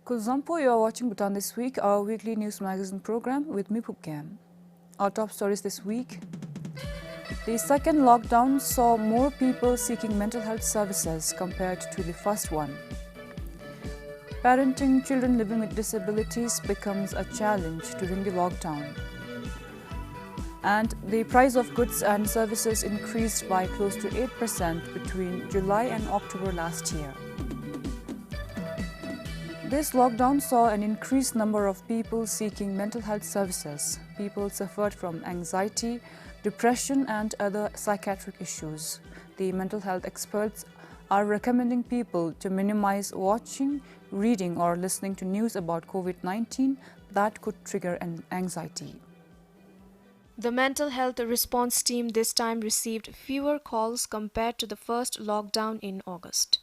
Kuzampo, you are watching Bhutan This Week, our weekly news magazine program with me, Pupkam. Our top stories this week. The second lockdown saw more people seeking mental health services compared to the first one. Parenting children living with disabilities becomes a challenge during the lockdown. And the price of goods and services increased by close to 8% between July and October last year. This lockdown saw an increased number of people seeking mental health services. People suffered from anxiety, depression, and other psychiatric issues. The mental health experts are recommending people to minimize watching, reading, or listening to news about COVID-19 that could trigger an anxiety. The mental health response team this time received fewer calls compared to the first lockdown in August.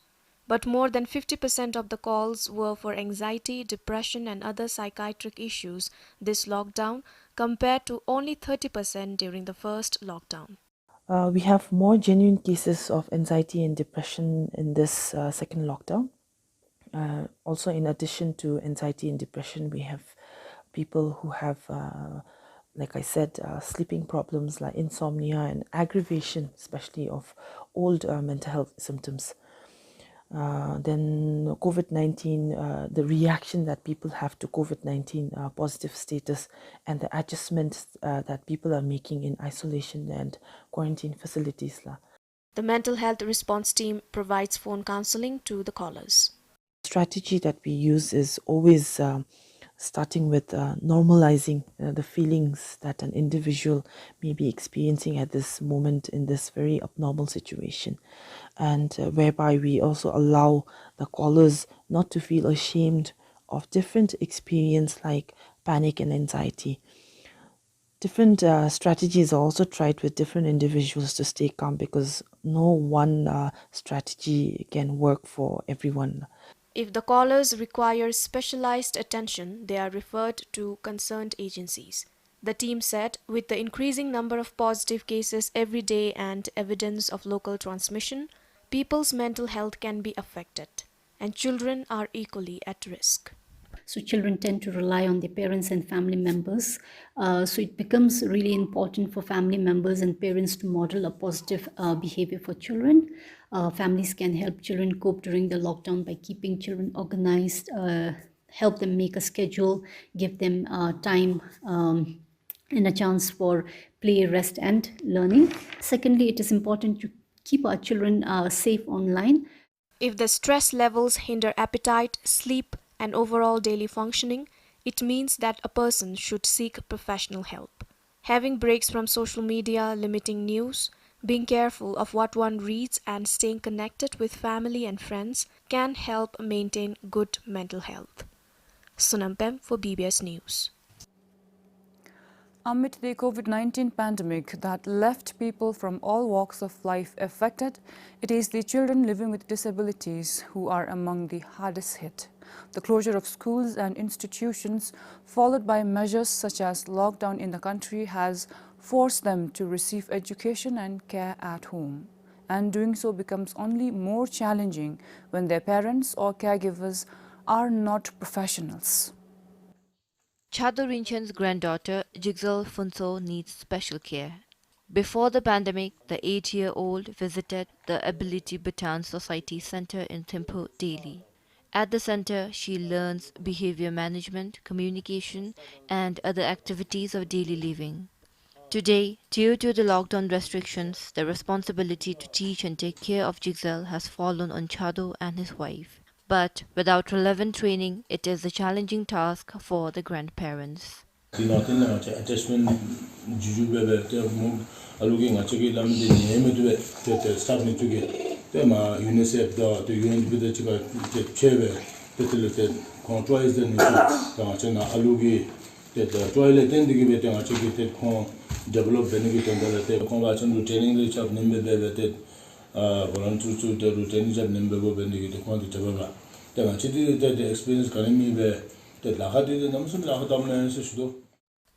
But more than 50% of the calls were for anxiety, depression, and other psychiatric issues this lockdown, compared to only 30% during the first lockdown. We have more genuine cases of anxiety and depression in this second lockdown. Also, in addition to anxiety and depression, we have people who have, like I said, sleeping problems like insomnia and aggravation, especially of old mental health symptoms. Then COVID-19, the reaction that people have to COVID-19 positive status and the adjustments that people are making in isolation and quarantine facilities. The mental health response team provides phone counseling to the callers. The strategy that we use is always starting with normalizing the feelings that an individual may be experiencing at this moment in this very abnormal situation, and whereby we also allow the callers not to feel ashamed of different experience like panic and anxiety. Different strategies are also tried with different individuals to stay calm, because no one strategy can work for everyone. If the callers require specialized attention, they are referred to concerned agencies. The team said, with the increasing number of positive cases every day and evidence of local transmission, people's mental health can be affected, and children are equally at risk. So children tend to rely on their parents and family members. So it becomes really important for family members and parents to model a positive behavior for children. Families can help children cope during the lockdown by keeping children organized, help them make a schedule, give them time and a chance for play, rest, and learning. Secondly, it is important to keep our children safe online. If the stress levels hinder appetite, sleep, and overall daily functioning, it means that a person should seek professional help. Having breaks from social media, limiting news, being careful of what one reads, and staying connected with family and friends can help maintain good mental health. Sunampem for BBS News. Amid the COVID-19 pandemic that left people from all walks of life affected, it is the children living with disabilities who are among the hardest hit. The closure of schools and institutions, followed by measures such as lockdown in the country, has forced them to receive education and care at home. And doing so becomes only more challenging when their parents or caregivers are not professionals. Chado Rinchan's granddaughter, Jigzel Funso, needs special care. Before the pandemic, the 8-year-old visited the Ability Bhutan Society Center in Thimphu daily. At the center, she learns behavior management, communication, and other activities of daily living. Today, due to the lockdown restrictions, the responsibility to teach and take care of Jigzel has fallen on Chado and his wife. But without relevant training, it is a challenging task for the grandparents.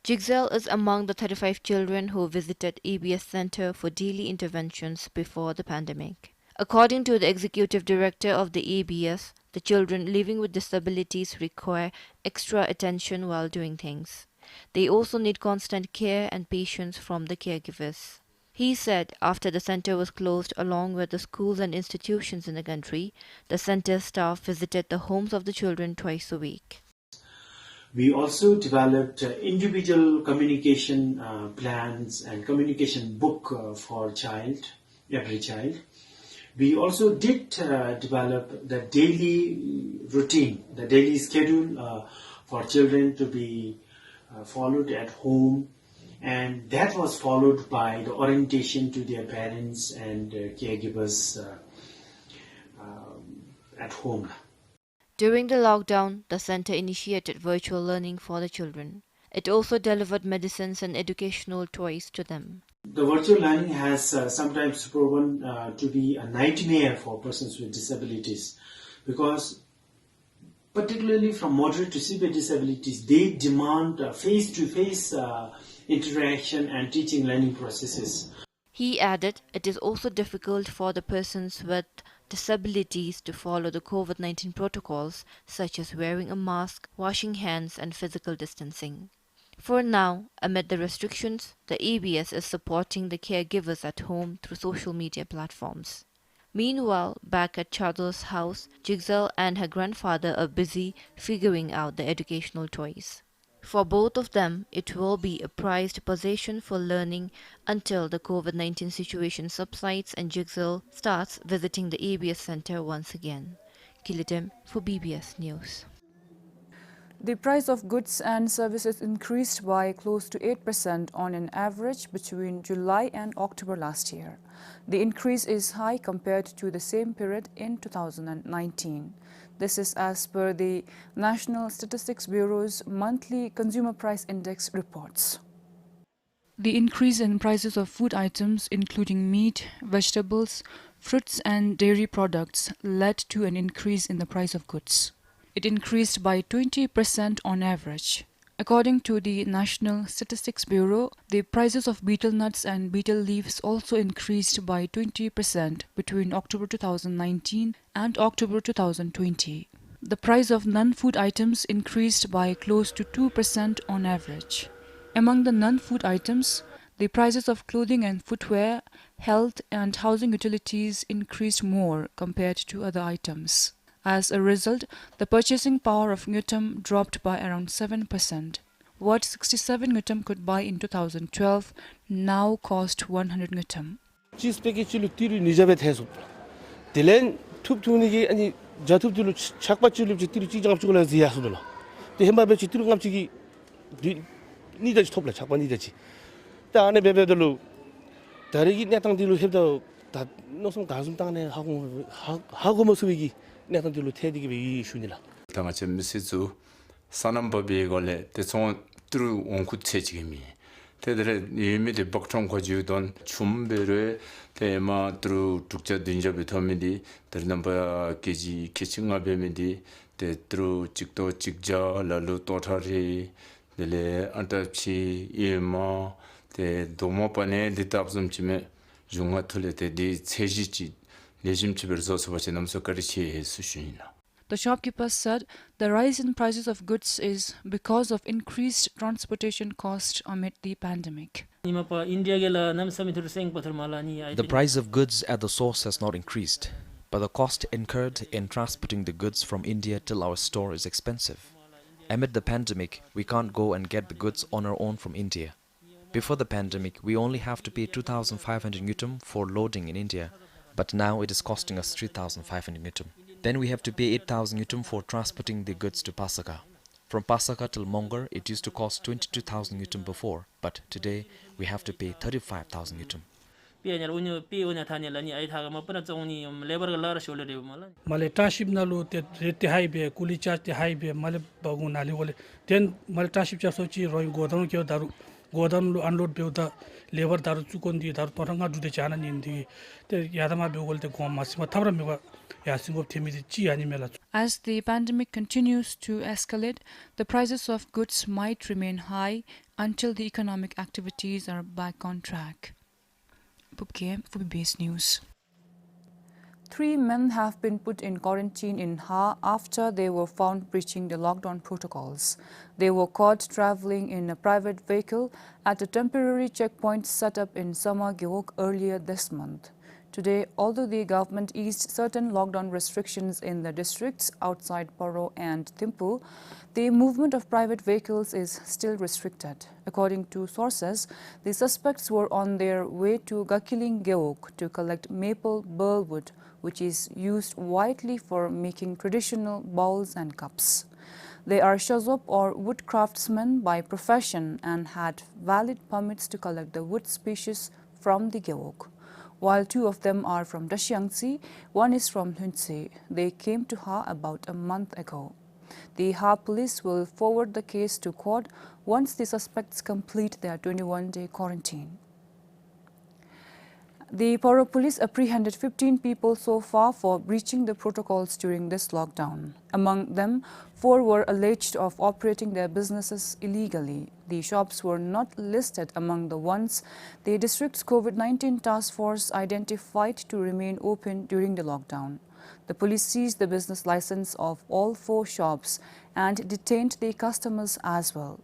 Jigzel is among the 35 children who visited ABS Center for daily interventions before the pandemic. According to the executive director of the ABS, The children living with disabilities require extra attention while doing things. They also need constant care and patience from the caregivers. He said after the center was closed, along with the schools and institutions in the country, the center staff visited the homes of the children twice a week. We also developed individual communication plans and communication book for every child. We also did develop the daily routine, the daily schedule for children to be followed at home, and that was followed by the orientation to their parents and caregivers at home. During the lockdown, the center initiated virtual learning for the children. It also delivered medicines and educational toys to them. The virtual learning has sometimes proven to be a nightmare for persons with disabilities, because particularly from moderate to severe disabilities, they demand face-to-face interaction and teaching learning processes. He added it is also difficult for the persons with disabilities to follow the COVID-19 protocols such as wearing a mask, washing hands and physical distancing. For now, amid the restrictions, the ABS is supporting the caregivers at home through social media platforms. Meanwhile, back at Chador's house, Jigsaw and her grandfather are busy figuring out the educational toys. For both of them, it will be a prized possession for learning until the COVID-19 situation subsides and Jigsaw starts visiting the ABS Center once again. Kilitem for BBS News. The price of goods and services increased by close to 8% on an average between July and October last year. The increase is high compared to the same period in 2019. This is as per the National Statistics Bureau's monthly Consumer Price Index reports. The increase in prices of food items, including meat, vegetables, fruits and dairy products, led to an increase in the price of goods. It increased by 20% on average. According to the National Statistics Bureau, the prices of betel nuts and betel leaves also increased by 20% between October 2019 and October 2020. The price of non-food items increased by close to 2% on average. Among the non-food items, the prices of clothing and footwear, health and housing utilities increased more compared to other items. As a result, the purchasing power of Ngutam dropped by around 7%. What 67 Ngutam could buy in 2012 now cost 100 Ngutam. 당아체 미세주 산업법이 걸레 대송 뚜루 온구체지금이 대들의 예미대 박총 거지우던 춤베르 대마 뚜루 독자 딘접이 더미디 들넘바 계지 계층아 베미디 대뚜루 직도 직자 랄루 또타리 델레 안타치 예마 대 도모판에 디탑좀치메 중화 틀레데 디 체지지 The shopkeepers said the rise in prices of goods is because of increased transportation costs amid the pandemic. The price of goods at the source has not increased, but the cost incurred in transporting the goods from India till our store is expensive. Amid the pandemic, we can't go and get the goods on our own from India. Before the pandemic, we only have to pay 2,500 Ngutam for loading in India. But now it is costing us 3,500 Ngutam. Then we have to pay 8,000 Ngutam for transporting the goods to Pasaka. From Pasaka till Mongar, it used to cost 22,000 Ngutam before, but today we have to pay 35,000 Ngutam. Male tranship na lo te haibe kuli charge te haibe male bagu nali wole then male tranship cha sochi roing godan kyo daru godan lo unload be da labor daru chukon di daru toranga du de chana nindi te yadama be gol te gom masima thamra me ya singop themi chi ani mela. As the pandemic continues to escalate, the prices of goods might remain high until the economic activities are back on track. For BBS News. 3 men have been put in quarantine in Ha after they were found breaching the lockdown protocols. They were caught traveling in a private vehicle at a temporary checkpoint set up in Sama Gyeok earlier this month. Today, although the government eased certain lockdown restrictions in the districts outside Paro and Thimphu, the movement of private vehicles is still restricted. According to sources, the suspects were on their way to Gakiling Gyeok to collect maple burlwood, which is used widely for making traditional bowls and cups. They are shazop or wood craftsmen by profession and had valid permits to collect the wood species from the Gyeok. While 2 of them are from Dashyangsi, 1 is from Hunse. They came to Ha about a month ago. The Ha police will forward the case to court once the suspects complete their 21-day quarantine. The Paro police apprehended 15 people so far for breaching the protocols during this lockdown. Among them, 4 were alleged of operating their businesses illegally. The shops were not listed among the ones the district's COVID-19 task force identified to remain open during the lockdown. The police seized the business license of all 4 shops and detained the customers as well.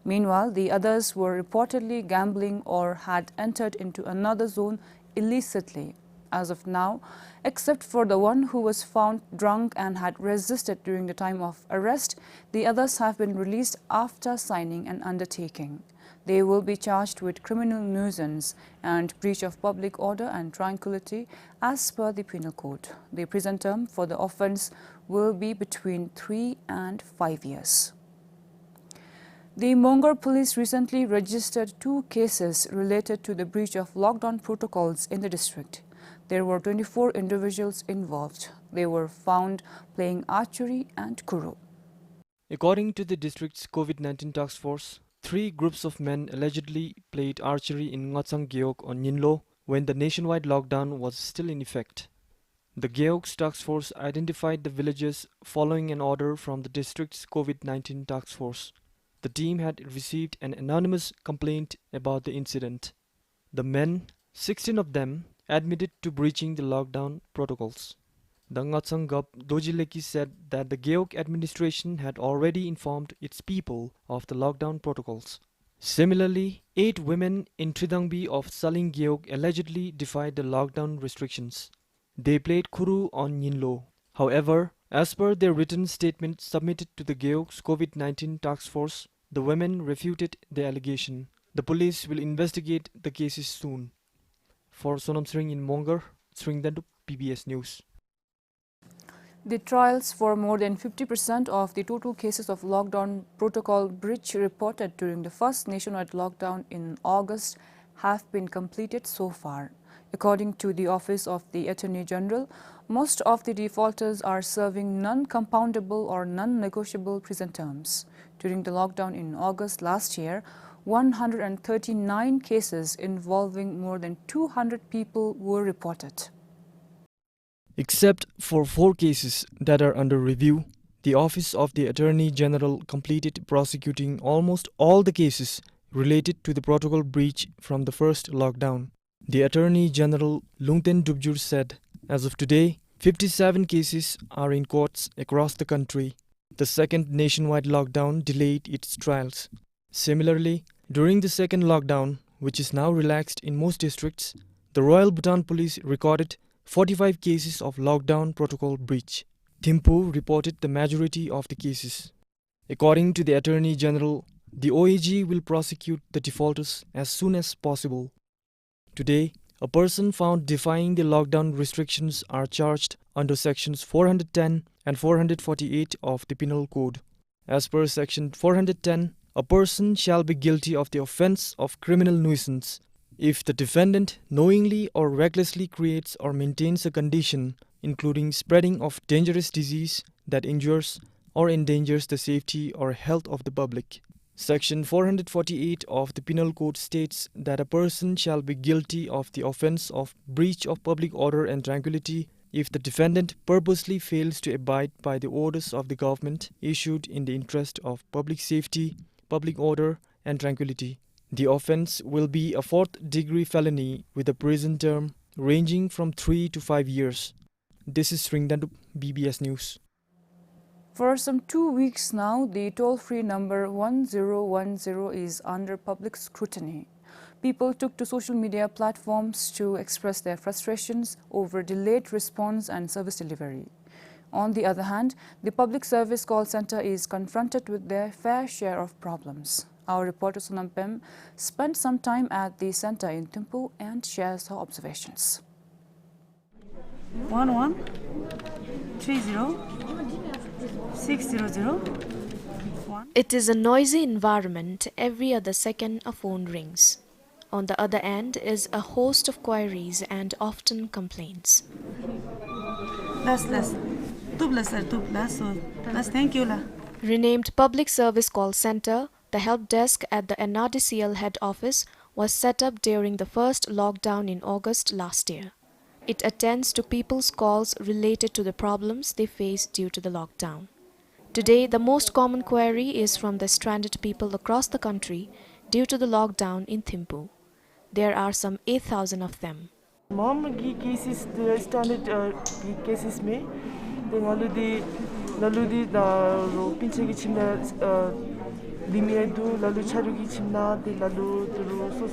Meanwhile, the others were reportedly gambling or had entered into another zone illicitly. As of now, except for the one who was found drunk and had resisted during the time of arrest, the others have been released after signing an undertaking. They will be charged with criminal nuisance and breach of public order and tranquility as per the penal code. The prison term for the offence will be between 3 and 5 years. The Mongar police recently registered 2 cases related to the breach of lockdown protocols in the district. There were 24 individuals involved. They were found playing archery and kuro. According to the district's COVID-19 task force, 3 groups of men allegedly played archery in Ngotsang Gyeok on Yinlo when the nationwide lockdown was still in effect. The Gyeok's task force identified the villagers following an order from the district's COVID-19 task force. The team had received an anonymous complaint about the incident. The men, 16 of them, admitted to breaching the lockdown protocols. The Ngotsang Gup Dojileki said that the Gyeok administration had already informed its people of the lockdown protocols. Similarly, 8 women in Tridangbi of Saling Gyeok allegedly defied the lockdown restrictions. They played kuru on Yinlo. However, as per their written statement submitted to the Gyeok's COVID-19 task force, the women refuted the allegation. The police will investigate the cases soon. For Sonam Sring in Mongar, Sringdandu, PBS News. The trials for more than 50% of the total cases of lockdown protocol breach reported during the first nationwide lockdown in August have been completed so far. According to the Office of the Attorney General, most of the defaulters are serving non-compoundable or non-negotiable prison terms. During the lockdown in August last year, 139 cases involving more than 200 people were reported. Except for 4 cases that are under review, the Office of the Attorney General completed prosecuting almost all the cases related to the protocol breach from the first lockdown. The Attorney General Lungten Dubjur said, as of today, 57 cases are in courts across the country. The second nationwide lockdown delayed its trials. Similarly, during the second lockdown, which is now relaxed in most districts, the Royal Bhutan Police recorded 45 cases of lockdown protocol breach. Thimphu reported the majority of the cases. According to the Attorney General, the OAG will prosecute the defaulters as soon as possible. Today, a person found defying the lockdown restrictions are charged under sections 410 and 448 of the Penal Code. As per section 410, a person shall be guilty of the offence of criminal nuisance if the defendant knowingly or recklessly creates or maintains a condition including spreading of dangerous disease that injures or endangers the safety or health of the public. Section 448 of the Penal Code states that a person shall be guilty of the offence of breach of public order and tranquility if the defendant purposely fails to abide by the orders of the government issued in the interest of public safety, public order and tranquility. The offence will be a 4th-degree felony with a prison term ranging from 3 to 5 years. This is Sringdandu, BBS News. For some 2 weeks now, the toll-free number 1010 is under public scrutiny. People took to social media platforms to express their frustrations over delayed response and service delivery. On the other hand, the public service call center is confronted with their fair share of problems. Our reporter Sonam Pem spent some time at the center in Thimphu and shares her observations. 1130-600-1. It is a noisy environment. Every other second a phone rings. On the other end is a host of queries and often complaints. Thank you. Renamed Public Service Call Center, the help desk at the NRDCL head office was set up during the first lockdown in August last year. It attends to people's calls related to the problems they face due to the lockdown. Today, the most common query is from the stranded people across the country due to the lockdown in Thimphu. There are some 8,000 of them. cases standard cases में lalu da pinche ki chimna limie du lalu charu ki chimna de lalu duru so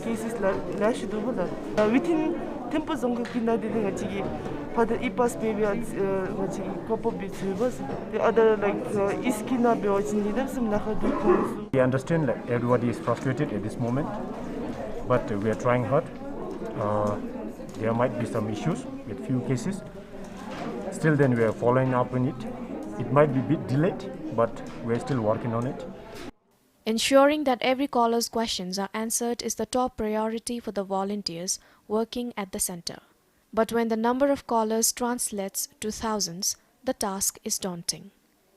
cases la shudu bola within tempo zong ki na de ngachi father ipas baby ngachi couple bit the other like iskina be ochin them some na khadu. We understand that everybody is frustrated at this moment, but we are trying hard. There might be some issues with few cases. Still then we are following up on it. It might be a bit delayed, but we are still working on it. Ensuring that every caller's questions are answered is the top priority for the volunteers working at the center. But when the number of callers translates to thousands, the task is daunting.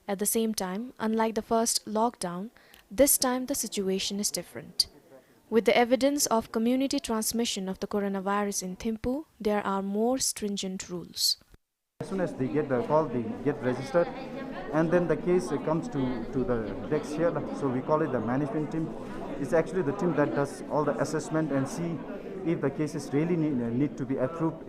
At the same time, unlike the first lockdown, this time the situation is different. With the evidence of community transmission of the coronavirus in Thimphu, there are more stringent rules. As soon as they get the call, they get registered, and then the case comes to the desk here. So we call it the management team. It's actually the team that does all the assessment and see if the cases really need to be approved,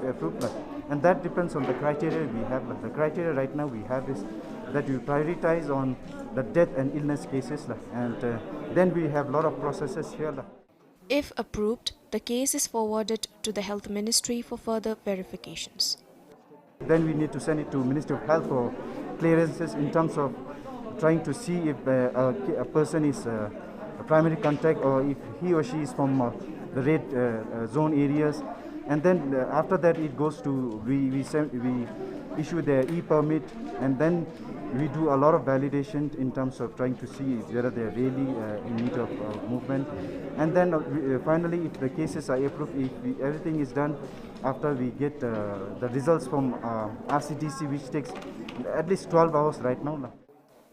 approved. And that depends on the criteria we have. The criteria right now we have is that we prioritize on the death and illness cases, and then we have a lot of processes here. If approved, the case is forwarded to the Health Ministry for further verifications. Then we need to send it to Ministry of Health for clearances in terms of trying to see if a person is a primary contact or if he or she is from the red zone areas. And then after that it goes to, we issue the e-permit, and then we do a lot of validation in terms of trying to see whether they are really in need of movement. And then finally, if the cases are approved, if everything is done, after we get the results from RCDC, which takes at least 12 hours right now.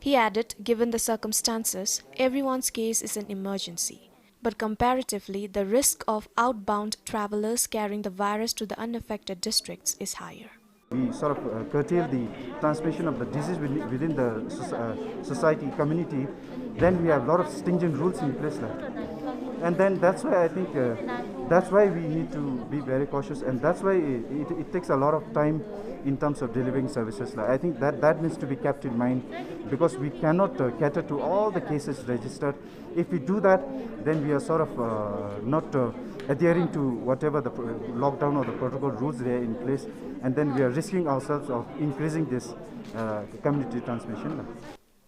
He added, given the circumstances, everyone's case is an emergency. But comparatively, the risk of outbound travelers carrying the virus to the unaffected districts is higher. We sort of curtail the transmission of the disease within the society, community. Then we have a lot of stringent rules in place. And then that's why I think that's why we need to be very cautious, and that's why it takes a lot of time in terms of delivering services. I think that needs to be kept in mind, because we cannot cater to all the cases registered. If we do that, then we are sort of not adhering to whatever the lockdown or the protocol rules there in place, and then we are risking ourselves of increasing this community transmission.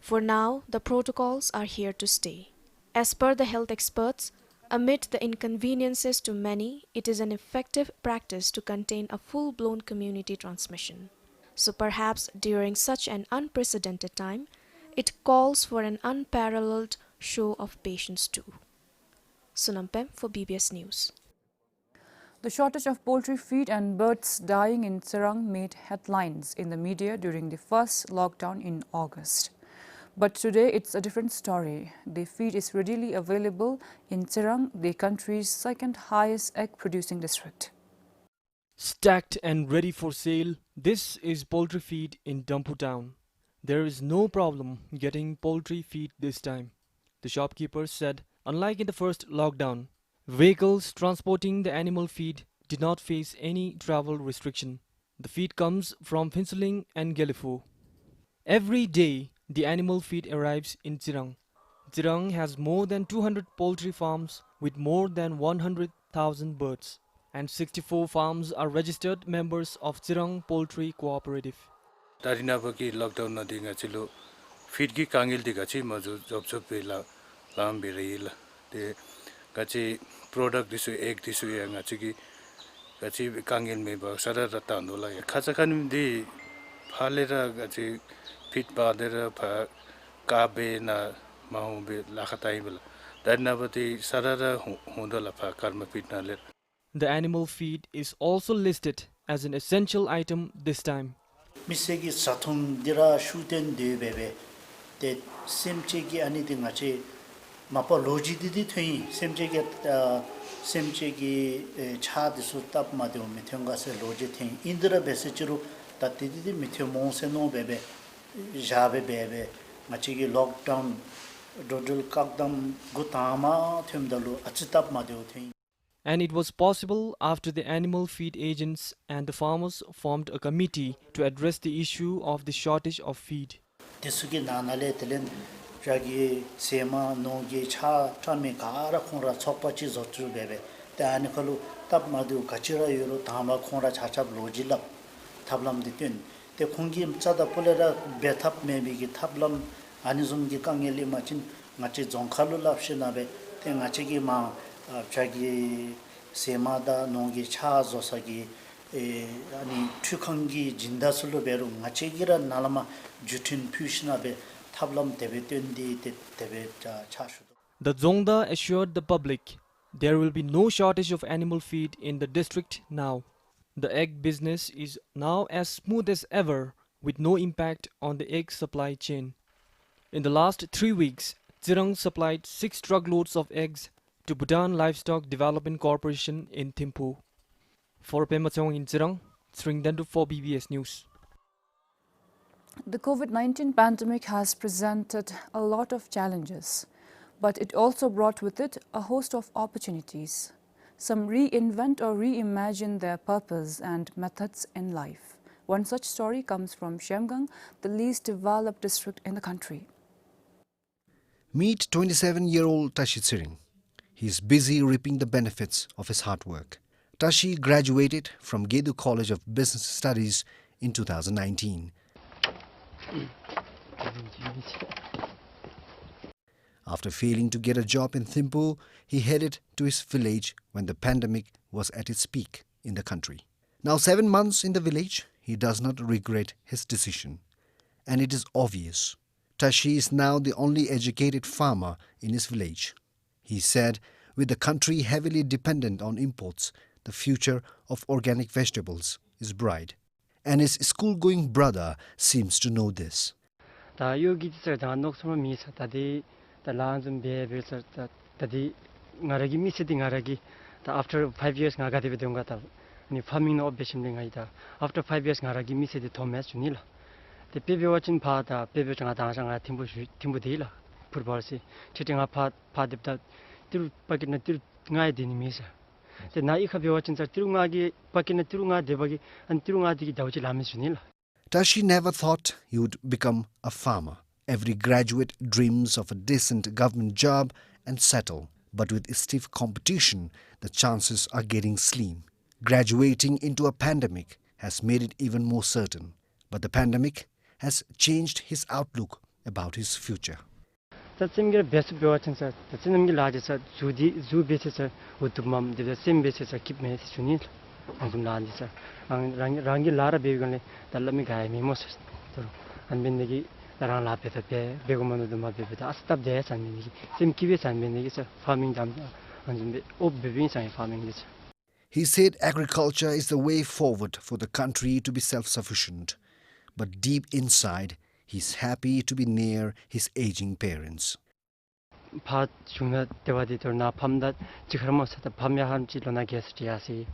For now, the protocols are here to stay. As per the health experts, amid the inconveniences to many, it is an effective practice to contain a full-blown community transmission. So perhaps during such an unprecedented time, it calls for an unparalleled show of patience too. Sonam Pem for BBS News. The shortage of poultry feed and birds dying in Serang made headlines in the media during the first lockdown in August. But today it's a different story. The feed is readily available in Serang, the country's second highest egg-producing district. Stacked and ready for sale, this is poultry feed in Thimphu town. There is no problem getting poultry feed this time. The shopkeeper said, unlike in the first lockdown, vehicles transporting the animal feed did not face any travel restriction. The feed comes from Phinsaling and Gelifo. Every day, the animal feed arrives in Zirang. Zirang has more than 200 poultry farms with more than 100,000 birds, and 64 farms are registered members of Zirang Poultry Cooperative. Tarinabaki lockdown na dinga chilo feed ki kangil di gachi mazu job pela lam birila de gachi product disu egg disu ya gachi ki gachi kangil me ba sara rata no la khacha kan di phalera gachi feed ba dera pha ka be na mahu be la khatai bela tarinabati sarara hondola pha karma feed na le. The animal feed is also listed as an essential item this time. 미세기 사통 디라 슈텐 데베베 데 셈체기 아니디 마치 마파 로지디디 퇴이 셈체기 셈체기 차디수 답마데 오메 탱가세 로지 퇴이 인드라 베세치로 따티디디 미테몽세노 베베 자베베베 마치기 록다운 도들 각담 구타마 템달로 아치답마데 오퇴이. And it was possible after the animal feed agents and the farmers formed a committee to address the issue of the shortage of feed. Desugi nanale telen jagi sema nogi cha chame kara khonra chokpachi zochu bebe te ani khalu tab madu kachira yoro tama khonra chachab lojilap tablam ditun te khongi chada polera bethap mebi gi tablam anizum gi kangeli machin ngachi jonkhalu lapshina be te ngachi gi ma 자기 세마다 농기 차조사기 아니 튀강기 진다슬로 베로 마체기라 나라마 주틴 퓨시나베 탑람 데베텐디 데베 차슈도. The Zongda assured the public there will be no shortage of animal feed in the district now. The egg business is now as smooth as ever with no impact on the egg supply chain. In the last 3 weeks, Zirang supplied 6 truckloads of eggs to Bhutan Livestock Development Corporation in Thimphu. For Pema Chong in Zirang, Sringdandu for BBS News. The COVID-19 pandemic has presented a lot of challenges, but it also brought with it a host of opportunities. Some reinvent or reimagine their purpose and methods in life. One such story comes from Shemgang, the least developed district in the country. Meet 27-year-old Tashi Tsiring. He is busy reaping the benefits of his hard work. Tashi graduated from Gedu College of Business Studies in 2019. After failing to get a job in Thimphu, he headed to his village when the pandemic was at its peak in the country. Now 7 months in the village, he does not regret his decision. And it is obvious. Tashi is now the only educated farmer in his village. He said, with the country heavily dependent on imports, the future of organic vegetables is bright. And his school-going brother seems to know this. After 5 years, farming no after 5 years, the people watching part, people Timbu Purbalsi, cheating apart, part of that, till Pakina till Ngai the Naika be watching Tirungagi, Pakina Turunga Debagi, and Turungadi Dauchi Lamisunil. Tashi never thought he would become a farmer. Every graduate dreams of a decent government job and settle. But with stiff competition, the chances are getting slim. Graduating into a pandemic has made it even more certain. But the pandemic has changed his outlook about his future. That's the best of watching, sir. That's the largest zoo basis with the mum, the same basis I keep my sunil on the land, sir. And Rangi Lara Began, the Lamigai, Mimos, and Benegi, the Ranlap, Begoman of the Mabbe, Astap there, and same Kivis and Benegi, farming them, and the old beans and farming this. He said agriculture is the way forward for the country to be self-sufficient. But deep inside, he's happy to be near his aging parents. Part Juna Devaditor na Pamdat, Chikaramos at the Pamyahan Chilona Gestiasi.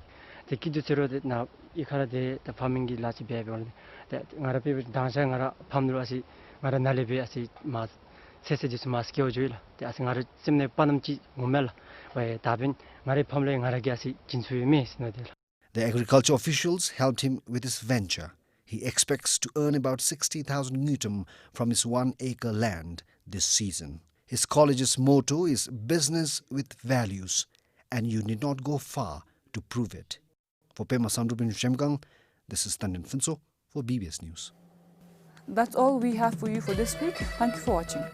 The Kidutero that now Ikara de the farming Lasi Babylon, that Marapi dancing Pamduasi, Maranalibi as it must. Sesajis Maskio Jula, the Asingara Simne Panamchi Mumel, where Tabin, Mari Pamle Naragasi, Jinsui Miss, no deal. The agriculture officials helped him with his venture. He expects to earn about 60,000 ngutum from his 1-acre land this season. His college's motto is business with values, and you need not go far to prove it. For Pema Sandrupin Shemgang, this is Tanden Finso for BBS News. That's all we have for you for this week. Thank you for watching.